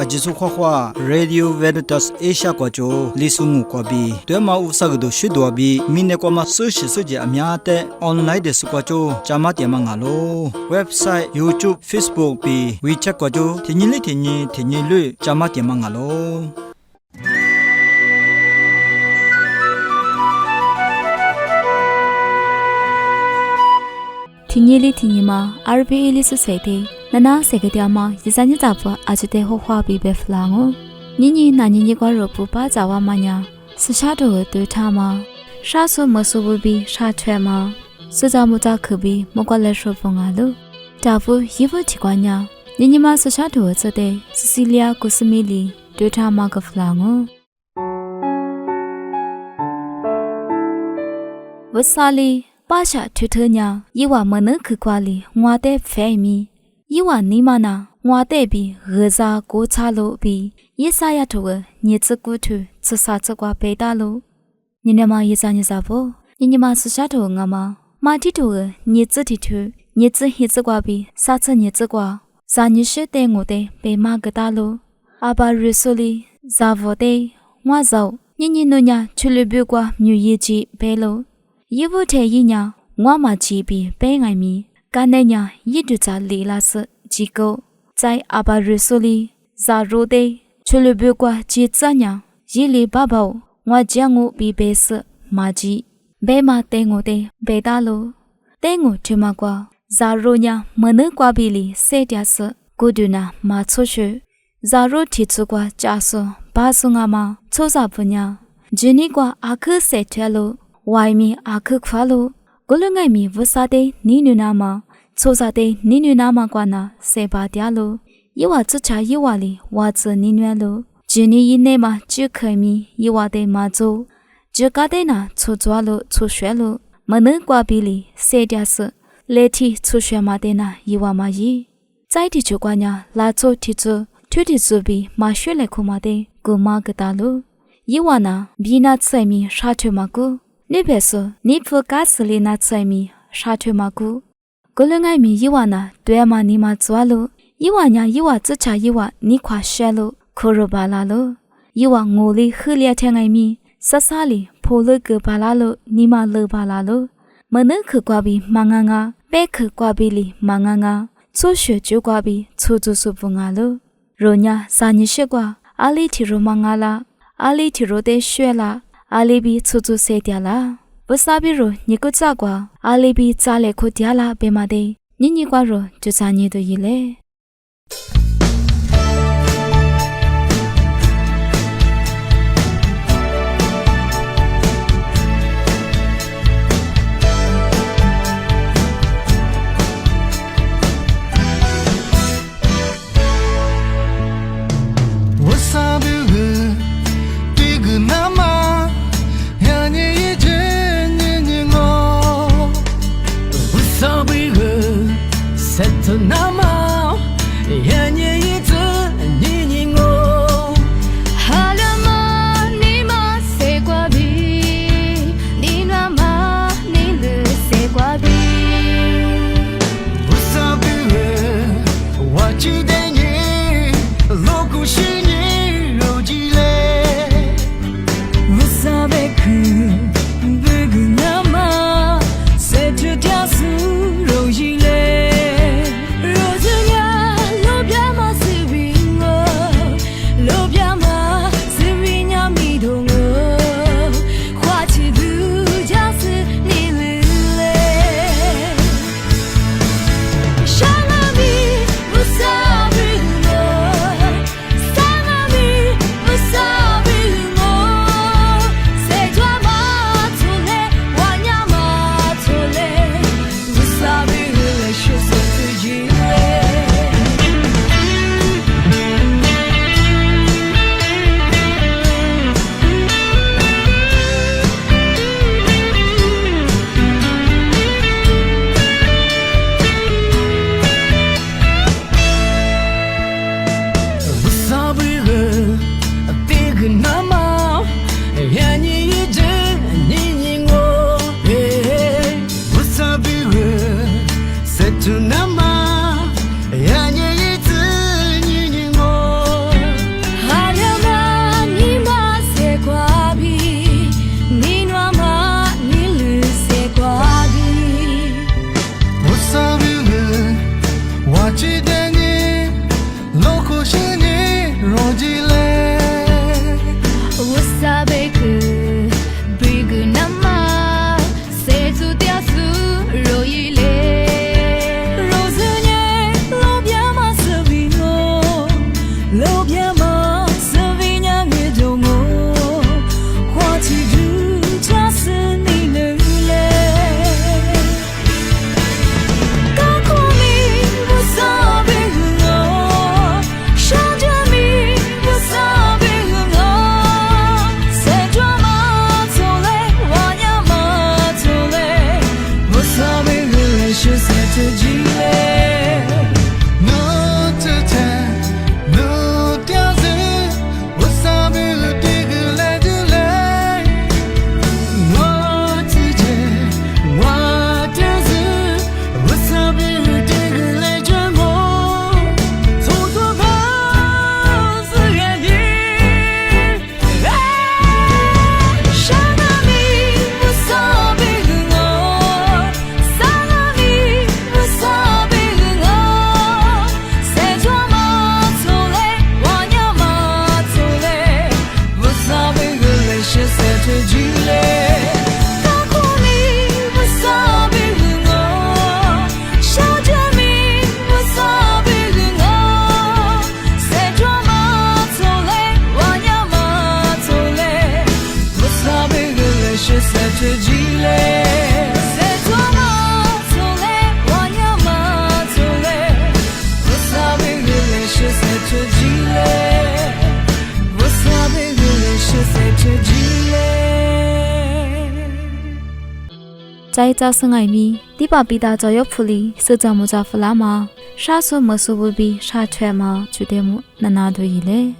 ajisu khwa Radio Veritas Asia kwa jo lisumu kwa bi twema usagdo shidwa bi mine kwa ma social soje amya te online de su kwa jo chama te ma ngalo website YouTube Facebook bi WeChat kwa jo thinyi lu chama te ma ngalo Tinyi ma RBA li society nana seketya ma yizanya zapwa ajute ho hwa bi be flango nyi na nyi kwa ro pu pa jawa ma nya sha do de tha ma sha so mo so bu bi sha thwe ma so ja mo ta khu bi mo kwa le sho phong ga lo ta fu yi fu ti kwa nya nyi ma sha do che de Cecilia Kusmili de tha ma ka flango wasali Pasha tutunya yiwa mana kukwali ngwate femi yiwa nimana ngwate bi geza go chalo bi yesaya to nyitsukutu tsasa tsakwa pedalo nyinema yesanya sabo nyinema sushato ngama mati to nyitsititu nyitsi hitsakwa bi satsa nyitsakwa zanyishi te ngote be magadalo aba risoli zavote ngwazao nyininonya chulubukwa myuyeji belo Yivu te yinya ngwa chi bi pe ngai mi kanenya yidu cha li la se ji go zai aba risoli za ro de chulubu kwa ji tsanya yi li ba bao ngwa jiangu bi be se ma ji be ma te ngo de be da lo te ngo thima kwa za ro nya mane kwa bi li se tya se guduna ma cho shu za ro thi chu kwa cha so ba so nga ma cho sa punya jini kwa akhu se thelo Why me akuk follow? Gulungai mi vusade ninu nama, tsozade ninu nama guana, seba dialo. Yiwa zucha yiwali, wazi ninuelo. Jini yinema jukami, yiwade mazo. Jukade na tsozwalo tsushwelo. Mene guabili, sedias, leti tsushwemadena yiwa mayi. Zaiti chugwanya, lazo tizu, tuti zubi, ma shule kumade, guma gadalo. Yiwana, bina tsemi, shatumagu. Nipeso, nipu gasli na tsemi, shatumagu. Gulungai mi yiwana, duema nima zwalo. Yiwanya yiwa zicha yiwa nikwa shelo, kurubalalo. Yiwa ngoli hulia tengai mi, sasali, polo gebalalo, nima lebalalo. Mene kugwabi manganga, be kugwabili manganga. Tsushu jugwabi, tsuzusubungalo. Ronya zanyishigwa, ali tiro mangala, ali tiro de shwela. Alibi tsuzu se diala. Busabiru niku zagwa. Alibi zale ko diala bemade. Nini kwa ro juzanyi do yile. Wasabiru digu nama Nama, 自己嘞。在早生爱米，第八比大早有普里，是怎么着弗拉吗？啥说么说不比啥缺吗？就得么那多一嘞。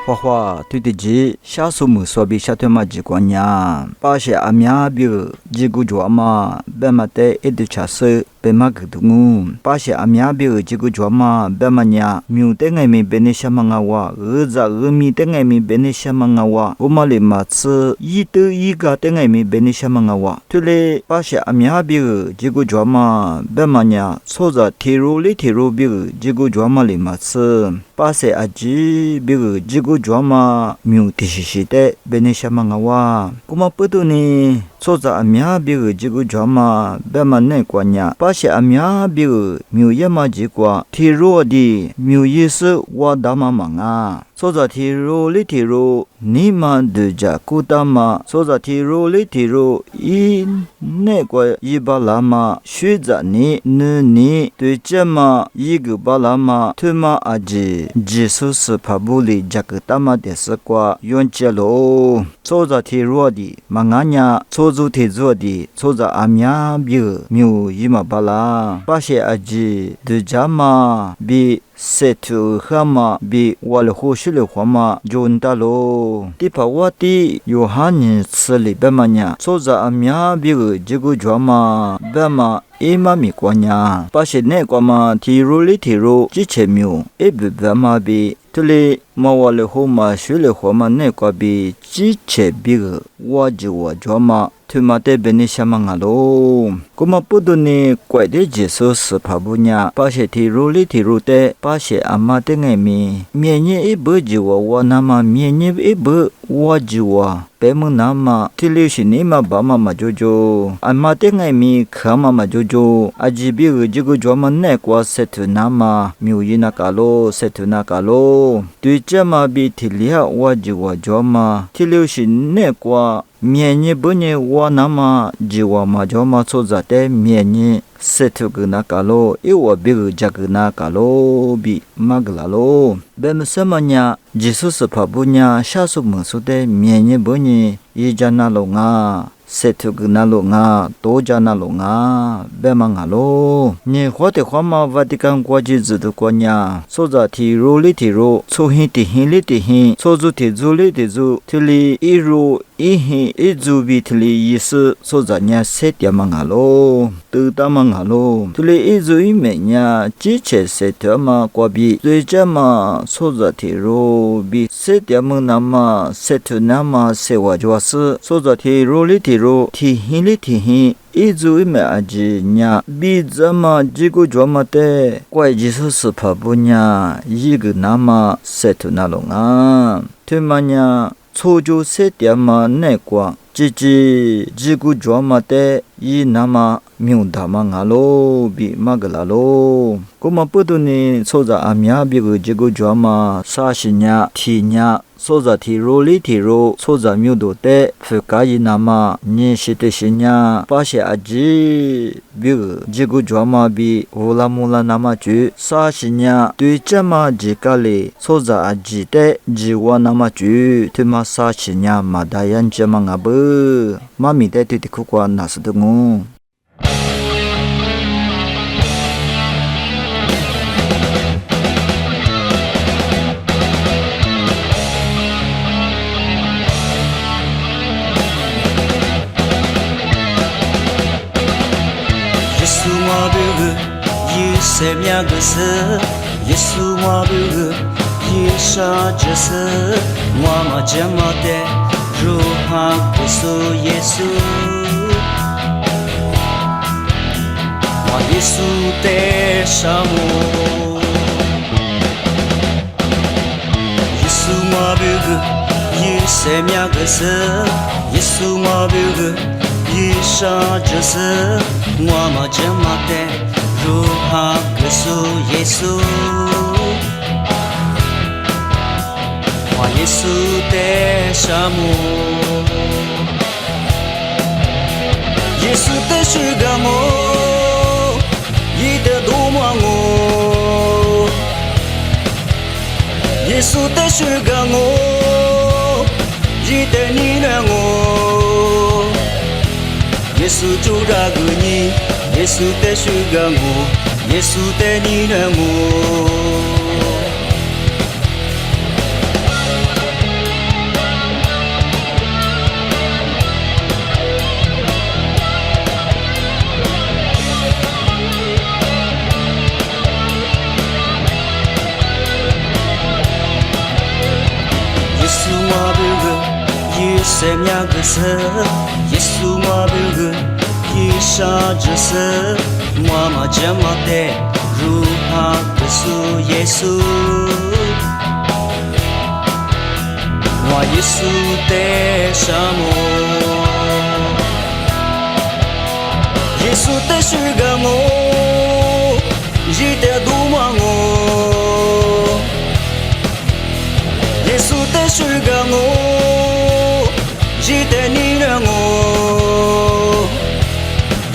花花对的ji sha su mu so bi sha te ma ji kwa nya pa she a mya bi ji gu jwa ma ba ma te e de cha se pe ma gu du ngu pa she a mya bi ji gu jwa ma ba ma nya myu te ngai mi be ne sha ma nga wa ge za ge mi te ngai mi be ne sha ma nga wa o ma le ma tsu yi te yi ga te ngai mi be ne sha ma nga wa tu le pa she a mya bi ji gu jwa ma ba ma nya so za the ro le the ro bi ji gu jwa ma le ma tsu pa se a ji bi ji gu jwama myu tishishite benesha mangawa kuma putu ni soza amya bigu jigu jwama bema ne kwanya pashe amya bigu myu yema jikwa tiro di myu yisu wa dama manga soza tiro li tiro nima duja kutama soza tiro li tiro i ne kwa yiba lama shuza ni nu ni tujema yigu balama tuma aji jisus pabuli jakutama desu kwa yonchelo soza tiro di manganya sozu tezo di soza amya bigu myu yima bala pashe aji dujama bi setu hama bi wal hoshule hama jondalo tipa wati yohani tsli bemanya soza amya bi jigu jwama bema ema mi kwanya pashe ne kwama tiruli tiro chichemyu ebe bema bi tule mawale homa shule homa ne kwa bi chiche bi waji wa jwama tumate benisha mangalo kuma puduni kwaide Jesus pabunya pashe tiruli tirute pashe amate ngemi mienye ibu jiwa wanama mienye ibu wajiwa pemu nama tilishi ma bama majojo amate ngemi kama majojo ajibi jigu jwama ne kwa setu nama miuyina kalo setu na kalo tuichama bi tilia wajiwa jwama tilishi ne kwa mienye bunye wanama jiwa majoma sozate mienye setu guna kalo iwa bigu jaguna kalo bi maglalo bemsemanya Jesus pabunya shasu musude mienye bunye ijana longa setu guna longa dojana longa bemangalo ni hote khama Vatican kwaji zudu kwanya soza ti roli ti ro sohi ti hili ti hi sozu ti zuli ti zu tili iro ihi izubi tili yisu soza nya setya mangalo tuta mangalo tili izu imenya chiche setya ma kwabi zuijama soza ti ro bi setya munama setu nama sewa jwasu soza ti roli ti ro ti hili ti hi izu ime aji nya bi zama jigu jwama te kwai Jesus pabunya yigu nama setu nalonga tumanya 초조 세티아마 내과 지지 지구 조마테 이 나마 미운다망알로 비마글라로 고마뿌드니 소자 아미아 비그 지구 조마 사시냐 티냐 소자 티롤리 티로 소자 뮤도테 푸카이 나마 니시테시냐 파시 아지 비그 지구 조마 비 올라몰라 나마주 사시냐 뒤자마 지칼리 소자 아지테 지와 나마주 테마 사시냐 마다얀 제망아브 마미데 티티쿠과 나스드งู세미야그스 예수와 부르 예샤제스 와마제마데 루하 그리스도 예수 와 예수 대샤모 예수와 부르 예세미야그스 예수와 부르 예샤제스 와마제마데 루하 그리스도 예수 的沙漠，耶稣的是个我，你的多么我，耶稣的是个我，你的你的我，耶稣就那个你，耶稣的是个我，耶稣的你的我。什么样的色？耶稣我不会一下子色，我嘛这么的如何的属耶稣？我耶稣的什么？耶稣的是个我，你的多么我？耶稣的是个我。记得你的我，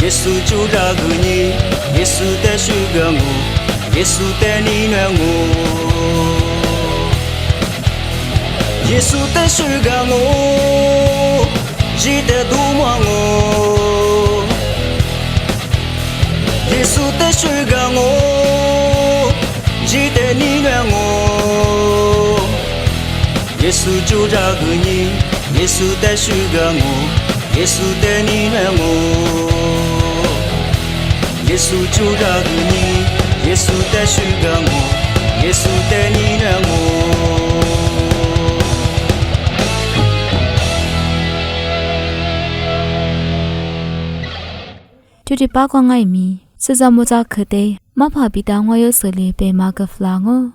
耶稣就那个你，耶稣的是个我，耶稣的你的我，耶稣的是个我，记得多么我，耶稣的是个我，记得你的我，耶稣就那个你。耶稣的是个我，耶稣的你的我，耶稣就那个你，耶稣的是个我，耶稣的你的我。就是八卦爱米，是怎么着可得？马怕比当我有手里被马个弗朗哦。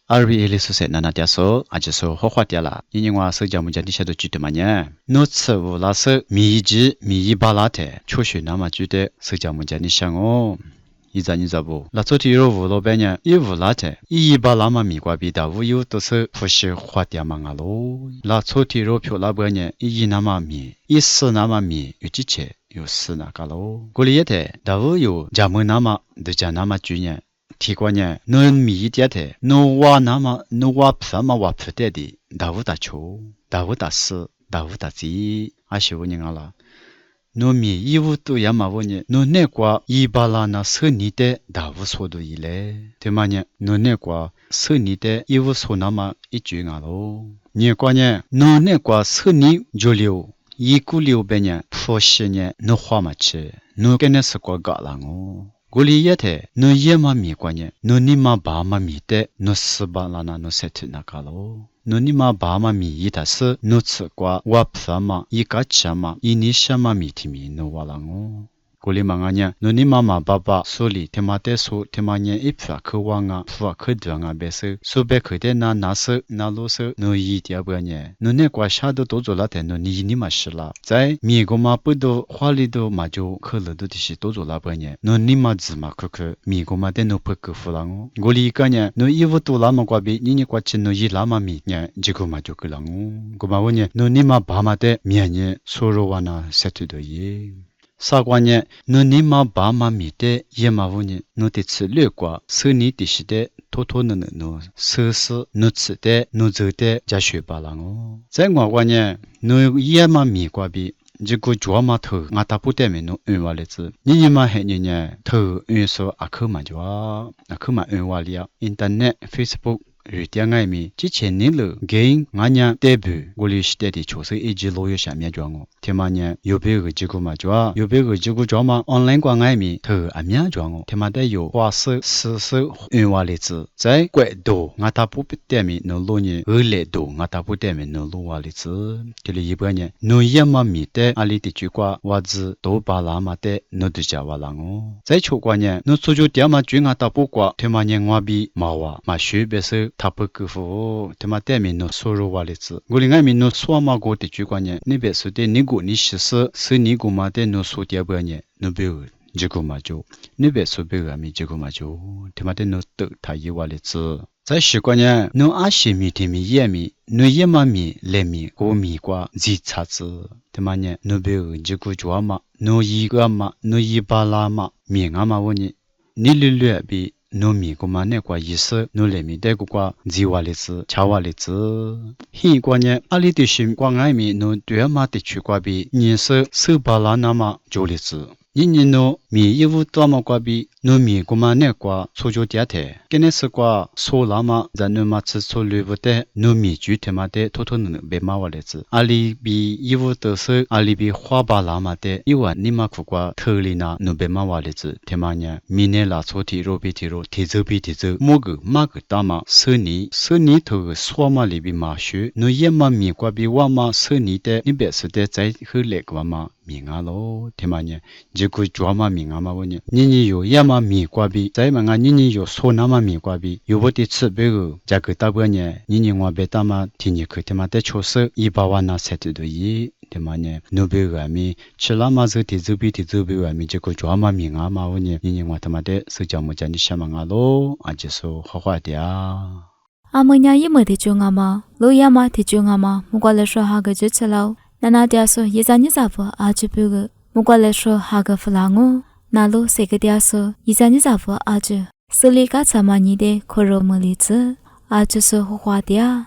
RBA 里说那点说，而且说好话点了，因为我手讲木讲底下都记得嘛呢。那次我那时米一巴拉的，确实那么记得手讲木讲你想哦。你知不？那昨天有五老板娘一五拉的，一巴拉嘛米瓜比的，我有都是不是花点嘛咯。那昨天有票老板娘一那么米，一四那么米有几钱？有四那个咯。过里也的，但我有家门那么都讲那么句呢。提过呢，侬米点的，侬挖那么侬挖什么挖不得的，大乌大球，大乌大四，大乌大鸡，阿是我人了。侬米一五都也嘛我呢，侬那个一巴拉那手里的大乌说都一嘞，对嘛呢？侬那个手里的一五说那么一句啊咯，你个呢？侬那个手里就留一股六百年，破十年，侬花嘛去，侬跟那是个搞了哦。古里也的，侬也嘛米过呢，侬你嘛爸嘛米的，侬四巴拉那侬塞提那个咯，侬你嘛爸嘛米一的是，侬吃过我不嘛，一个吃嘛，一年什么米提米侬话了哦。古里嘛呢，侬你妈妈爸爸手里他妈的手，他妈呢一票去往啊，票去断啊，别手，手别去的拿手拿路手，侬一点不呢，侬那个啥都都做了的，侬你嘛是了，在美国嘛不都花里头嘛就去了都的是都做了不呢，侬你嘛子嘛去美国嘛的侬不去付了哦，古里个呢，侬衣服多了嘛挂比，你挂起侬一拉嘛米呢，这个嘛就去了哦，个嘛我呢，侬你嘛爸妈的面呢，收入完了塞土的耶。啥关呢？侬你妈爸妈米的也嘛问呢？侬得吃六瓜，手里的是的，偷偷的侬手势侬吃的，侬走的加学巴郎哦。在我关呢，侬也嘛米瓜比，这个抓嘛头，我打不得没侬按话来子。你嘛还你呢？头按说阿口嘛就啊，阿口嘛按话里啊，Internet Facebook。日点爱米，之前年了，给俺娘代表我里时代的确实一直老有下面装哦。天妈呢，有别个结果嘛装，有别个结果装嘛，online 挂爱米头阿面装哦。天妈得有花手、四手、按话例子，在怪多，俺打不点米能落呢，二来多，俺打不点米能落话例子。这里一般呢，侬也嘛米的，阿里的句话话子多巴拉嘛的，侬都讲话lang哦。在秋瓜呢，侬做就点嘛句俺打不挂，天妈呢我比毛话嘛学别手。他不给付，他妈带面侬收入话例子，我另外面侬说嘛过的句关呢，你别说的你过你实施是你过嘛的侬说第二半呢，侬别这个嘛就，你别说别个面这个嘛就，他妈的侬都他一话例子。在习惯呢，侬阿西米提米耶米，侬耶嘛米来米过米瓜几叉子，对嘛呢？侬别个这个做嘛，侬一个嘛，侬一巴拉嘛，米阿嘛问你，你略比。侬米个嘛那个意思，侬来米带个瓜几瓦里子，恰瓦里子。现过呢，阿里的是瓜爱米，侬对嘛的去瓜比，你是手巴拉那么就里子。一年侬米一物多么瓜比，侬米个嘛那个出就点台，今年是瓜说那么在侬嘛吃出绿不得，侬米具他妈的偷偷能别嘛瓦里子。阿里比一物都是阿里比花巴拉嘛的，因为你嘛苦瓜特里那侬别嘛瓦里子，他妈呢米内拉出提肉比提肉，提走比提走，么个大嘛，手泥头个说嘛里比嘛学，侬也嘛米瓜比我嘛手泥的，你别是的在后来个嘛。米啊咯，听嘛呢？这个抓嘛米啊嘛问呢？你有也嘛米瓜比，在嘛啊你有说那嘛米瓜比，有不的吃别个，这个大半呢？你我别大嘛，听你去他妈的确实一把万那才对的，听嘛呢？侬别个米吃那嘛是提走比个米，这个抓嘛米啊嘛问呢？你我他妈的手脚木叫你什么啊咯？啊就是好坏的啊。阿么伢一么的就阿嘛，路亚嘛的就阿嘛，莫过来说哈个就吃了。那那点说一咱你咋不阿就不个，莫过来说哈个弗朗哦，那路谁个点说一咱你咋不阿就，手里个怎么你的可肉么里子，阿就是花的啊。